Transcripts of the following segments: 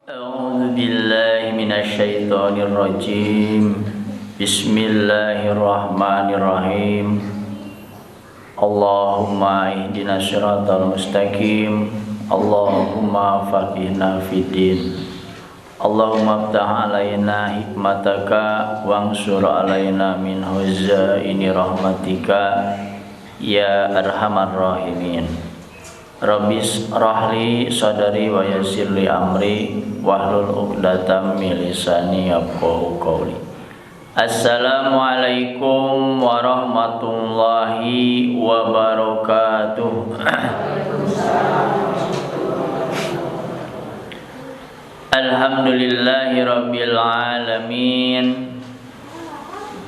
A'udzu billahi minasyaitonir rajim. Bismillahirrahmanirrahim. Allahumma ihdinas siratal mustaqim. Allahumma faqihna fiddin. Allahumma aftah alaina hikmataka wansur alaina min huzaini rahmatika ya arhamar rahimin. Rabbis rahli sadari wa yassirli amri wahlul 'uqdatam min lisani yafqahu qawli. Assalamualaikum warahmatullahi wabarakatuh. Alhamdulillahi rabbil alamin.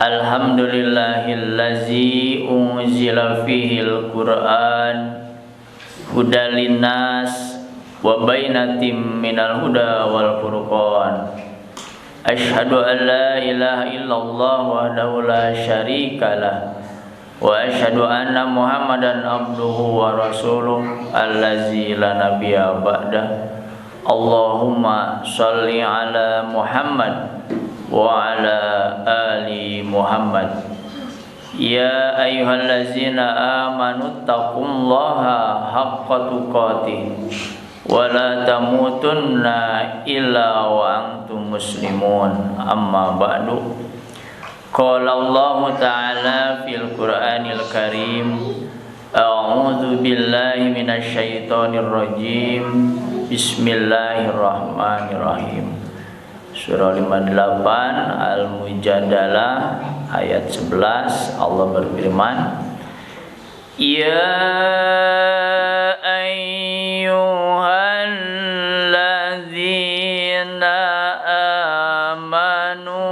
Alhamdulillahillazi unzila fihil Qur'an hudalinas wa bainatim minal huda wal furqan. Asyhadu an la ilaha illallah wahdahu la syarikalah wa asyhadu anna Muhammadan abduhu wa rasuluh allazi la nabiyya ba'dah. Allahumma shalli ala Muhammad wa ala ali Muhammad. Ya ayyuhallazina amanu taqullaha haqqa tuqatih wa la tamutunna illa wa antum muslimun. Amma ba'du. Qala Allah ta'ala fil Qur'anil Karim. A'udzu billahi minasyaitonir rajim. Bismillahirrahmanirrahim. Surah 58 Al-Mujadalah ayat 11, Allah berfirman, Ya ayyuhalladzina amanu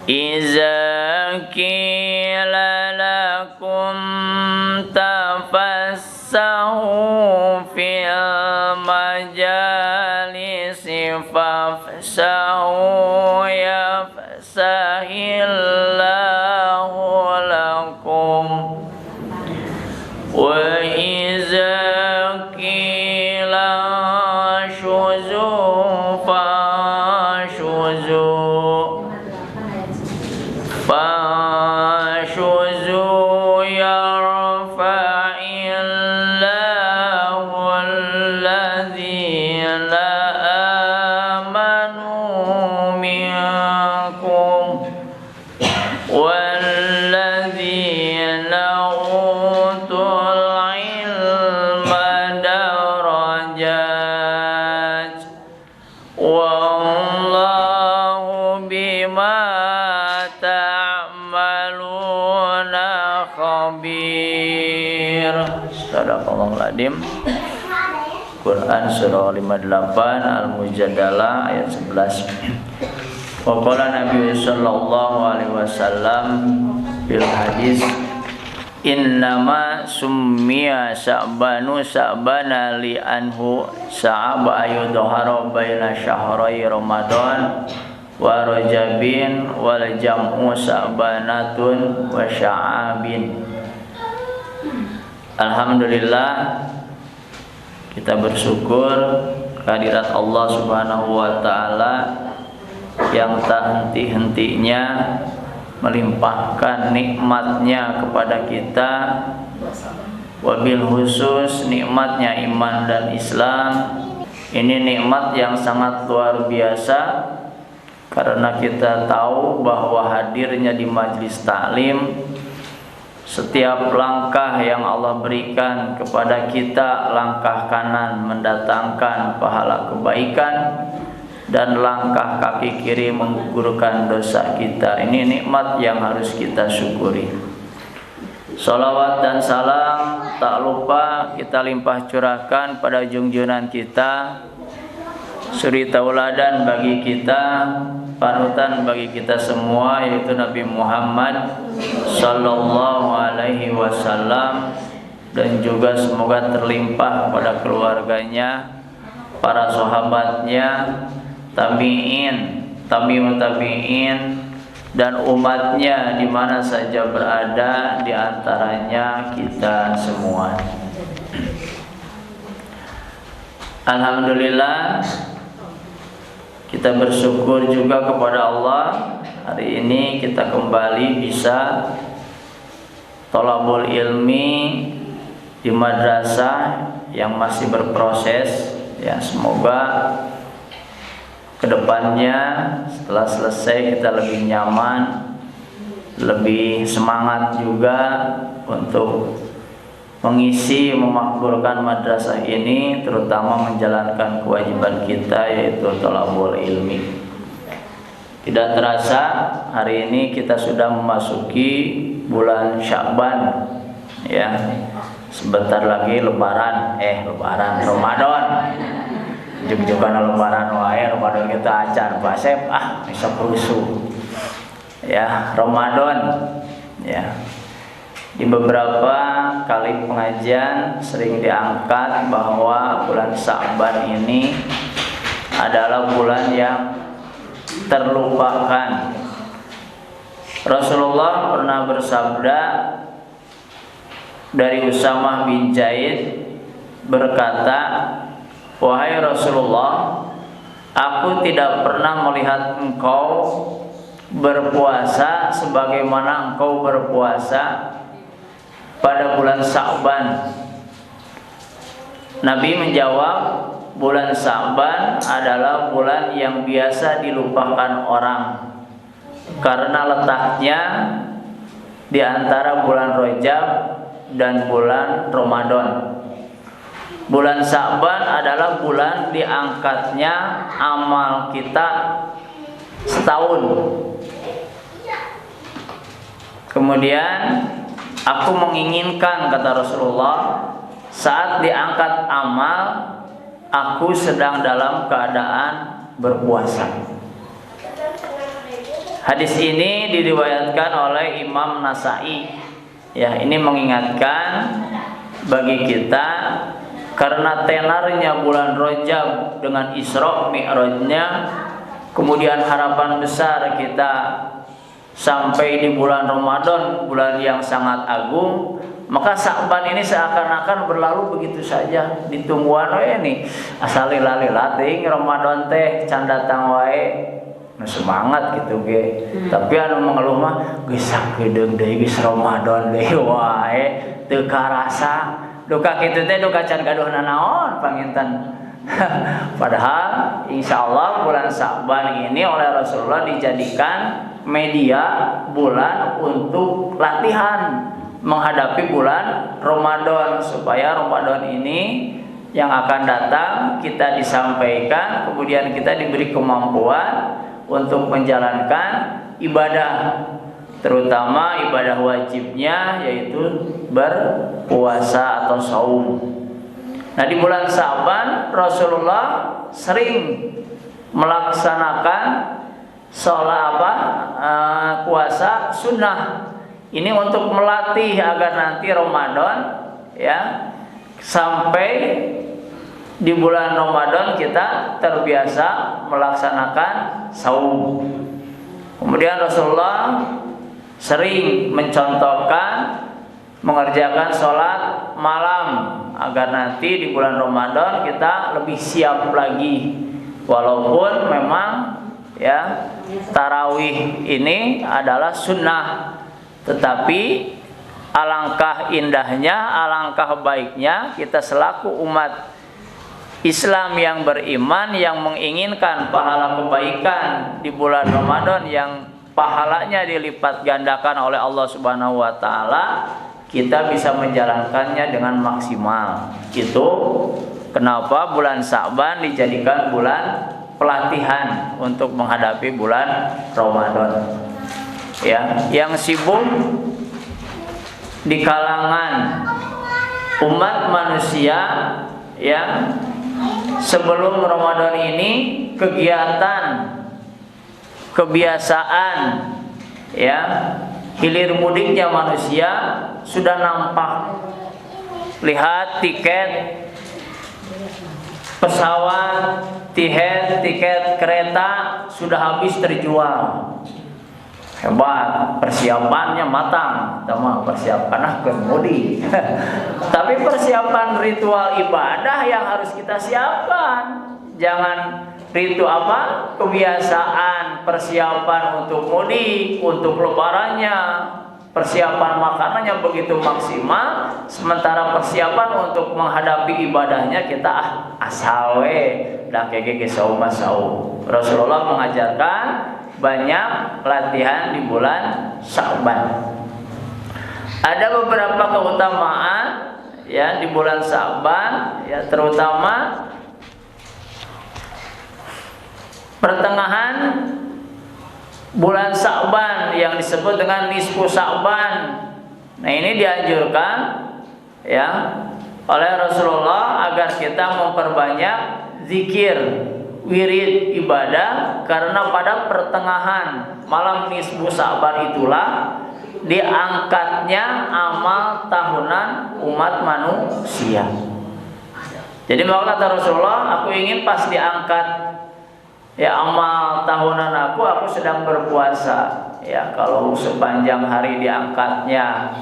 idza qila lakum tafassahu fil majalisi fafsahu yafsahillahu lakum wa idza qila shuzu fashuzu yarfa'illahu alladhina amanu minkum walladhina utul ilma darajat wallahu bima ta'maluna khabir. Sadaqallahul adzim. Quran surah 58 Al-Mujadalah ayat 11. Wa qala Nabi sallallahu alaihi wasallam fil hadis, innama summiya sa'banu sa'bana li anhu sa'aba ayudhara baina syahrai Ramadan wa Rajabin wal jam'u sa'banatun wa sya'abin. Alhamdulillah, kita bersyukur kehadirat Allah Subhanahu wa taala yang tak henti-hentinya melimpahkan nikmatnya kepada kita, wabil khusus nikmatnya iman dan Islam. Ini nikmat yang sangat luar biasa, karena kita tahu bahwa hadirnya di majlis taklim, setiap langkah yang Allah berikan kepada kita, langkah kanan mendatangkan pahala kebaikan, dan langkah kaki kiri menggugurkan dosa kita. Ini nikmat yang harus kita syukuri. Salawat dan salam tak lupa kita limpah curahkan pada junjungan kita, suri tauladan bagi kita, panutan bagi kita semua, yaitu Nabi Muhammad sallallahu alaihi wasallam, dan juga semoga terlimpah pada keluarganya, para sahabatnya, tabi'in, tabi'in, dan umatnya di mana saja berada, di antaranya kita semua. Alhamdulillah, kita bersyukur juga kepada Allah. Hari ini kita kembali bisa thalabul ilmi di madrasah yang masih berproses. Ya, semoga kedepannya setelah selesai kita lebih nyaman, lebih semangat juga untuk mengisi, memakmurkan madrasah ini, terutama menjalankan kewajiban kita yaitu thalabul ilmi. Tidak terasa hari ini kita sudah memasuki bulan Sya'ban, ya. Sebentar lagi lebaran, Ramadan. Juk-jukan lebaran wae, Ramadan kita acan Pak Sep, bisa perusuh. Ya, Ramadan. Ya. Di beberapa kali pengajian sering diangkat bahwa bulan Sya'ban ini adalah bulan yang terlupakan. Rasulullah pernah bersabda dari Usamah bin Zaid berkata, "Wahai Rasulullah, aku tidak pernah melihat engkau berpuasa sebagaimana engkau berpuasa pada bulan Sya'ban." Nabi menjawab, bulan Sya'ban adalah bulan yang biasa dilupakan orang karena letaknya di antara bulan Rajab dan bulan Ramadan. Bulan Sya'ban adalah bulan diangkatnya amal kita setahun. Kemudian aku menginginkan, kata Rasulullah, saat diangkat amal, aku sedang dalam keadaan berpuasa. Hadis ini diriwayatkan oleh Imam Nasa'i. Ya, ini mengingatkan bagi kita karena tenarnya bulan Rajab dengan Isra Mi'rajnya, kemudian harapan besar kita sampai di bulan Ramadan, bulan yang sangat agung, maka Sya'ban ini seakan-akan berlalu begitu saja. Ditungguan wae nih, asal lila-lila teuing Ramadan teh can datang wae. Nah, semangat gitu ge. Tapi anu mengeluh mah geus sakedeung deui geus Ramadan deui wae, teu karasa. Duka kitu teh duka can gaduh nanaon panginten. Padahal insyaallah bulan Sya'ban ini oleh Rasulullah dijadikan media bulan untuk latihan menghadapi bulan Ramadan, supaya Ramadan ini yang akan datang kita disampaikan, kemudian kita diberi kemampuan untuk menjalankan ibadah, terutama ibadah wajibnya yaitu berpuasa atau saum. Nah, di bulan Sya'ban Rasulullah sering melaksanakan sholat puasa sunnah. Ini untuk melatih agar nanti Ramadan, ya, sampai di bulan Ramadan kita terbiasa melaksanakan saum. Kemudian Rasulullah sering mencontohkan mengerjakan sholat malam agar nanti di bulan Ramadan kita lebih siap lagi. Walaupun memang, ya, tarawih ini adalah sunnah, tetapi alangkah indahnya, alangkah baiknya kita selaku umat Islam yang beriman, yang menginginkan pahala kebaikan di bulan Ramadan yang pahalanya dilipat gandakan oleh Allah Subhanahu wa taala, kita bisa menjalankannya dengan maksimal. Itu kenapa bulan Sya'ban dijadikan bulan pelatihan untuk menghadapi bulan Ramadan. Ya, yang sibuk di kalangan umat manusia, ya, sebelum Ramadan ini kegiatan, kebiasaan, ya, hilir mudiknya manusia sudah nampak. Lihat tiket pesawat, tiket kereta sudah habis terjual. hebat, persiapannya matang, sama persiapan kemudi. Tapi persiapan ritual ibadah yang harus kita siapkan. Jangan kebiasaan persiapan untuk mudik, untuk lebarannya, persiapan makanannya begitu maksimal, sementara persiapan untuk menghadapi ibadahnya kita asawe dah kege saum. Rasulullah mengajarkan banyak latihan di bulan Sya'ban. Ada beberapa keutamaan ya di bulan Sya'ban, ya terutama pertengahan bulan Sya'ban yang disebut dengan nisfu Sya'ban. Nah, ini dianjurkan ya oleh Rasulullah agar kita memperbanyak zikir, wirid, ibadah, karena pada pertengahan malam nisfu Sya'ban itulah diangkatnya amal tahunan umat manusia. Jadi maka kata Rasulullah, aku ingin pas diangkat ya amal tahunan aku sedang berpuasa. Ya, kalau sepanjang hari diangkatnya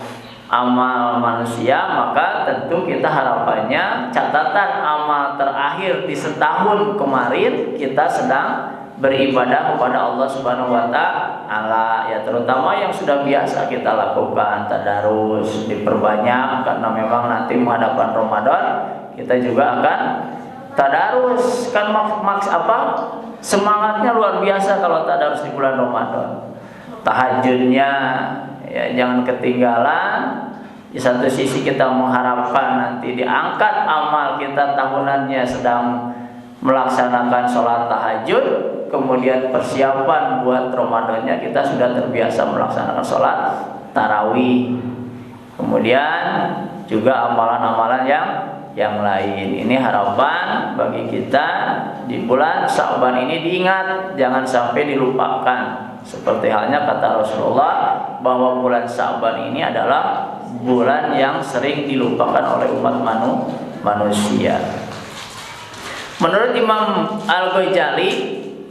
amal manusia, maka tentu kita harapannya catatan amal terakhir di setahun kemarin kita sedang beribadah kepada Allah Subhanahu wa taala. Ya, terutama yang sudah biasa kita lakukan tadarus diperbanyak, karena memang nanti menghadapkan Ramadan kita juga akan tadarus. Kan semangatnya luar biasa kalau tadarus di bulan Ramadan. Tahajudnya ya jangan ketinggalan. Di satu sisi kita mengharapkan nanti diangkat amal kita tahunannya sedang melaksanakan sholat tahajud, kemudian persiapan buat Ramadannya kita sudah terbiasa melaksanakan sholat tarawih. Kemudian juga amalan-amalan yang lain. Ini harapan bagi kita di bulan Sya'ban ini diingat, jangan sampai dilupakan. Seperti halnya kata Rasulullah bahwa bulan Sya'ban ini adalah bulan yang sering dilupakan oleh umat manusia. Menurut Imam Al-Ghazali,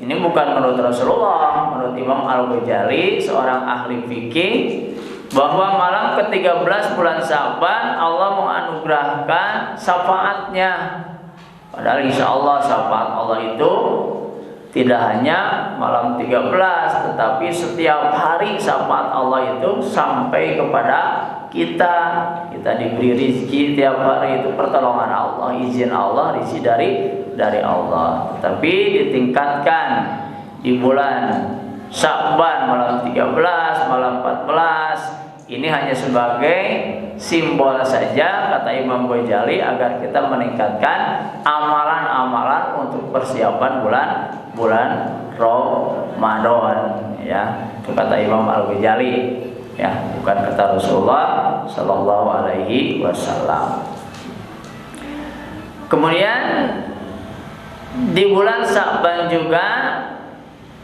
ini bukan menurut Rasulullah, menurut Imam Al-Ghazali, seorang ahli fikih, bahwa malam ke-13 bulan Sya'ban Allah menganugerahkan syafaatnya. Padahal insya Allah syafaat Allah itu tidak hanya malam 13, tetapi setiap hari syafaat Allah itu sampai kepada kita. Kita diberi rizki tiap hari, itu pertolongan Allah, izin Allah, rizki dari Allah. Tapi ditingkatkan di bulan Sya'ban malam 13, malam 14. Ini hanya sebagai simbol saja, kata Imam Ghazali, agar kita meningkatkan amalan-amalan untuk persiapan bulan Ramadan. Ya, itu kata Imam Al-Ghazali. Ya, bukan kata Rasulullah Sallallahu Alaihi Wasallam. Kemudian di bulan Sya'ban juga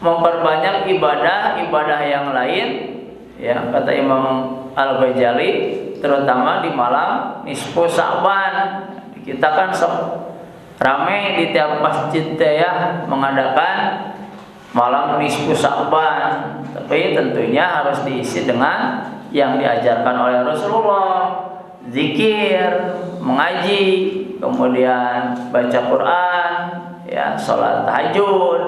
memperbanyak ibadah yang lain. Ya, kata Imam Al-Ghazali, terutama di malam nisfu Sya'ban. Kita kan ramai di tiap masjid ya mengadakan malam nisfu Sya'ban. Tapi tentunya harus diisi dengan yang diajarkan oleh Rasulullah, zikir, mengaji, kemudian baca Quran, ya, sholat tahajud.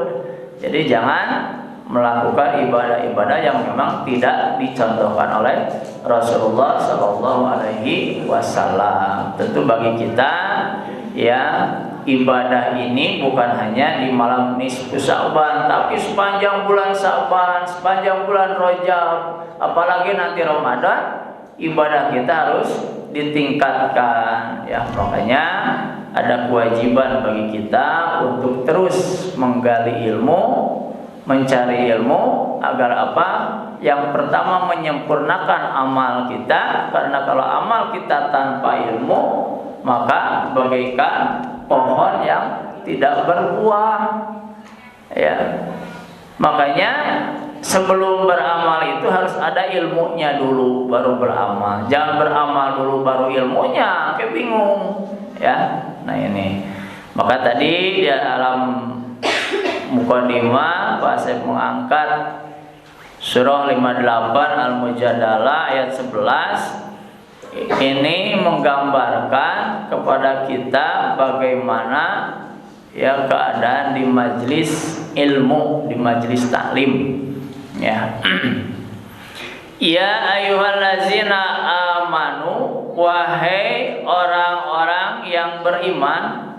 Jadi jangan melakukan ibadah-ibadah yang memang tidak dicontohkan oleh Rasulullah Sallallahu Alaihi Wasallam. Tentu bagi kita ya ibadah ini bukan hanya di malam nisfu Sya'ban, tapi sepanjang bulan Sya'ban, sepanjang bulan Rajab, apalagi nanti Ramadan, ibadah kita harus ditingkatkan. Ya, makanya ada kewajiban bagi kita untuk terus menggali ilmu, mencari ilmu, agar apa? Yang pertama menyempurnakan amal kita, karena kalau amal kita tanpa ilmu maka bagaikan pohon yang tidak berbuah. Ya, makanya sebelum beramal itu harus ada ilmunya dulu baru beramal. Jangan beramal dulu baru ilmunya, kayak bingung. Ya, nah ini. Maka tadi di dalam mukadimah Pak Syekh mengangkat Surah 58 Al-Mujadalah ayat 11 ini menggambarkan kepada kita bagaimana ya keadaan di majlis ilmu, di majlis taklim. Ya. Ya ayyuhallazina amanu, wahai orang-orang yang beriman.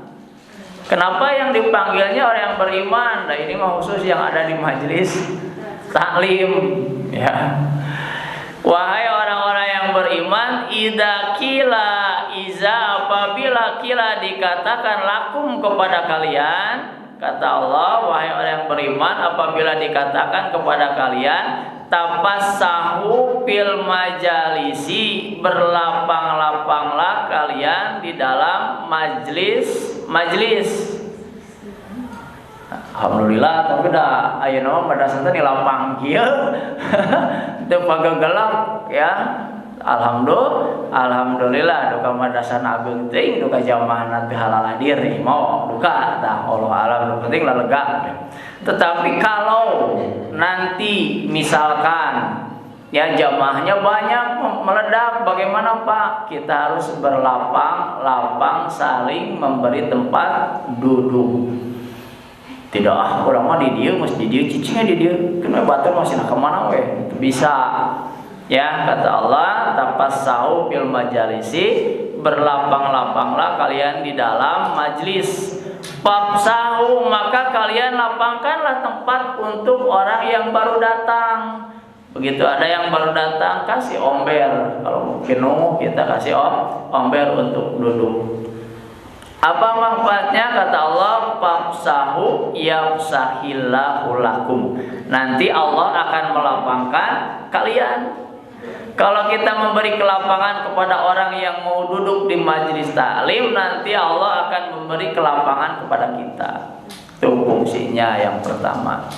Kenapa yang dipanggilnya orang yang beriman? Nah, ini mah khusus yang ada di majlis taklim, ya. Wahai orang-orang yang beriman, iza apabila kila dikatakan lakum kepada kalian, kata Allah, wahai orang yang beriman, apabila dikatakan kepada kalian, tapassahu fil majalisi, berlapang-lapanglah kalian di dalam majlis. Alhamdulillah, tapi dah ayeuna mah badasan teh lapang kieu. Teu pagagelak ya. Alhamdulillah duka madasan ageung teuing duka jamaahna teh halal hadir mau duka tah Allah alam penting lah lega. Tetapi kalau nanti misalkan ya jamaahnya banyak meledak, bagaimana Pak? Kita harus berlapang-lapang saling memberi tempat duduk. Tidak orang mah di dieu mesti di dieu cicingnya di dieu. Kenapa batur masih nak kemana weh? Bisa. Ya kata Allah, tapassahu fil majalisi, berlapang-lapanglah kalian di dalam majlis. Fafsahu, maka kalian lapangkanlah tempat untuk orang yang baru datang. Begitu ada yang baru datang, kasih omber. Kalau penuh kita kasih omber untuk duduk. Apa manfaatnya? Kata Allah, fafsahu yafsahillahu lakum. Nanti Allah akan melapangkan kalian. Kalau kita memberi kelapangan kepada orang yang mau duduk di majelis taklim, nanti Allah akan memberi kelapangan kepada kita. Itu fungsinya yang pertama.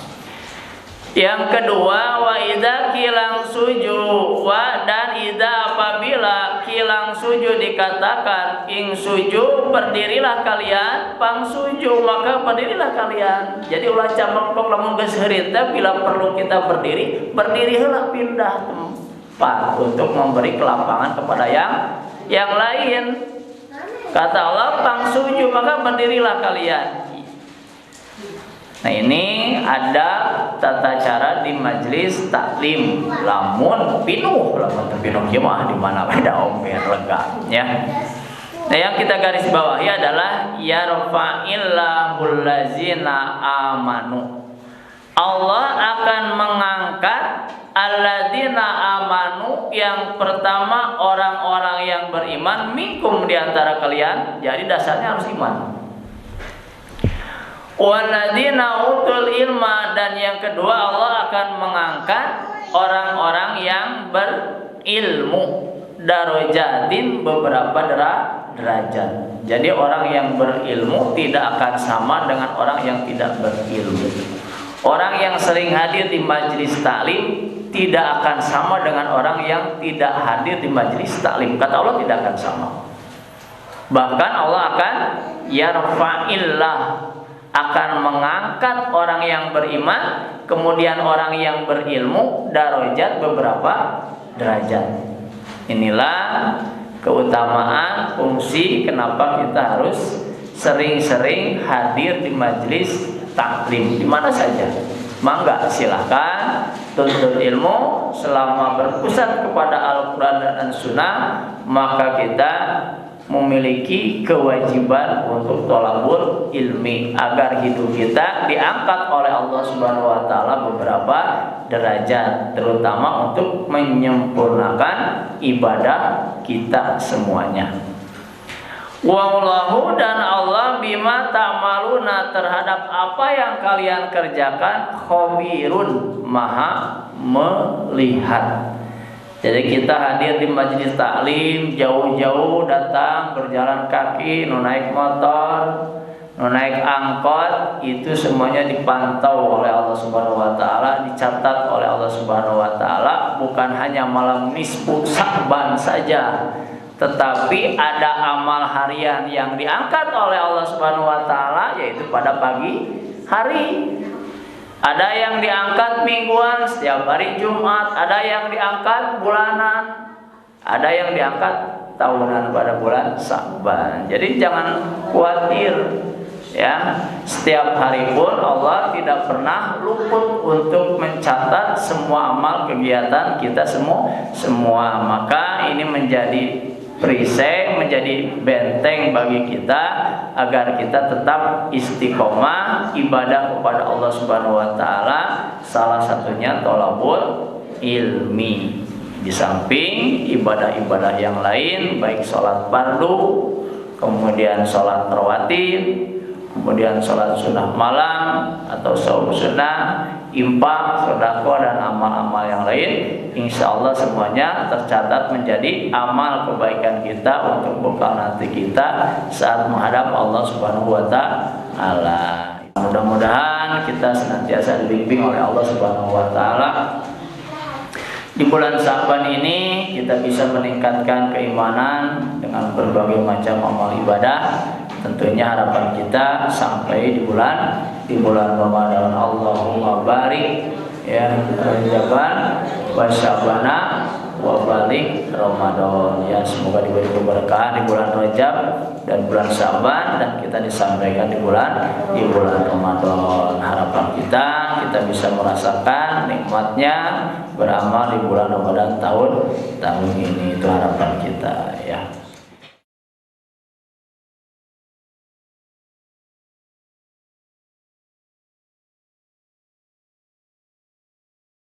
Yang kedua, wa idza kilang sujud, dan idza apabila kilang sujud dikatakan ing sujud, berdirilah kalian, pang sujud maka berdirilah kalian. Jadi ulah campur lamun geus heureut bila perlu kita berdiri heula pindah tempat untuk memberi kelapangan kepada yang lain. Kata Allah, pang sujud maka berdirilah kalian. Nah ini ada tata cara di majlis taklim. Lamun pinuh mah di mana ada omber lega ya. Nah yang kita garis bawahi adalah yarfa'illahul ladzina amanu. Allah akan mengangkat alladzina amanu, yang pertama orang-orang yang beriman, minkum di antara kalian. Jadi dasarnya harus iman. Walladzina utul ilma, dan yang kedua Allah akan mengangkat orang-orang yang berilmu, darajatin, beberapa derajat. Jadi orang yang berilmu tidak akan sama dengan orang yang tidak berilmu. Orang yang sering hadir di majelis taklim tidak akan sama dengan orang yang tidak hadir di majelis taklim. Kata Allah tidak akan sama. Bahkan Allah akan yarfa'illah, akan mengangkat orang yang beriman, kemudian orang yang berilmu, darajat, beberapa derajat. Inilah keutamaan fungsi kenapa kita harus sering-sering hadir di majelis taklim di mana saja. Mangga silahkan tuntut ilmu selama berpusat kepada Al-Quran dan Sunnah, maka kita memiliki kewajiban untuk thalabul ilmi agar hidup kita diangkat oleh Allah Subhanahu wa taala beberapa derajat, terutama untuk menyempurnakan ibadah kita semuanya. Wallahu, dan Allah bima ta'maluna, terhadap apa yang kalian kerjakan, khabirun, maha melihat. Jadi kita hadir di majelis taklim, jauh-jauh datang, berjalan kaki, naik motor, naik angkot, itu semuanya dipantau oleh Allah Subhanahu wa taala, dicatat oleh Allah Subhanahu wa taala, bukan hanya malam nisfu Sa'ban saja, tetapi ada amal harian yang diangkat oleh Allah Subhanahu wa taala, yaitu pada pagi hari. Ada yang diangkat mingguan setiap hari Jumat, ada yang diangkat bulanan, ada yang diangkat tahunan pada bulan Sa'ban. Jadi jangan khawatir ya, setiap hari pun Allah tidak pernah luput untuk mencatat semua amal kegiatan kita semua. Maka ini menjadi perisai, menjadi benteng bagi kita agar kita tetap istiqomah ibadah kepada Allah Subhanahu wa taala. Salah satunya thalabul ilmi. Di samping ibadah-ibadah yang lain, baik sholat fardu, kemudian sholat rawatib, kemudian sholat sunnah malam atau saum sunnah, infak, sedekah dan amal-amal yang lain, insya Allah semuanya tercatat menjadi amal kebaikan kita untuk bekal nanti kita saat menghadap Allah Subhanahu wa taala. Mudah-mudahan kita senantiasa dibimbing oleh Allah Subhanahu wa taala. Di bulan Sa'ban ini kita bisa meningkatkan keimanan dengan berbagai macam amal ibadah. Tentunya harapan kita sampai di bulan Ramadan. Allahumma barik ya Rajaban wa Sya'bana wa balik Ramadan. Ya, semoga diberi keberkahan di bulan Rajab dan bulan Sya'ban, dan kita disampaikan di bulan Ramadan. Harapan kita bisa merasakan nikmatnya beramal di bulan Ramadan tahun ini. Itu harapan kita ya.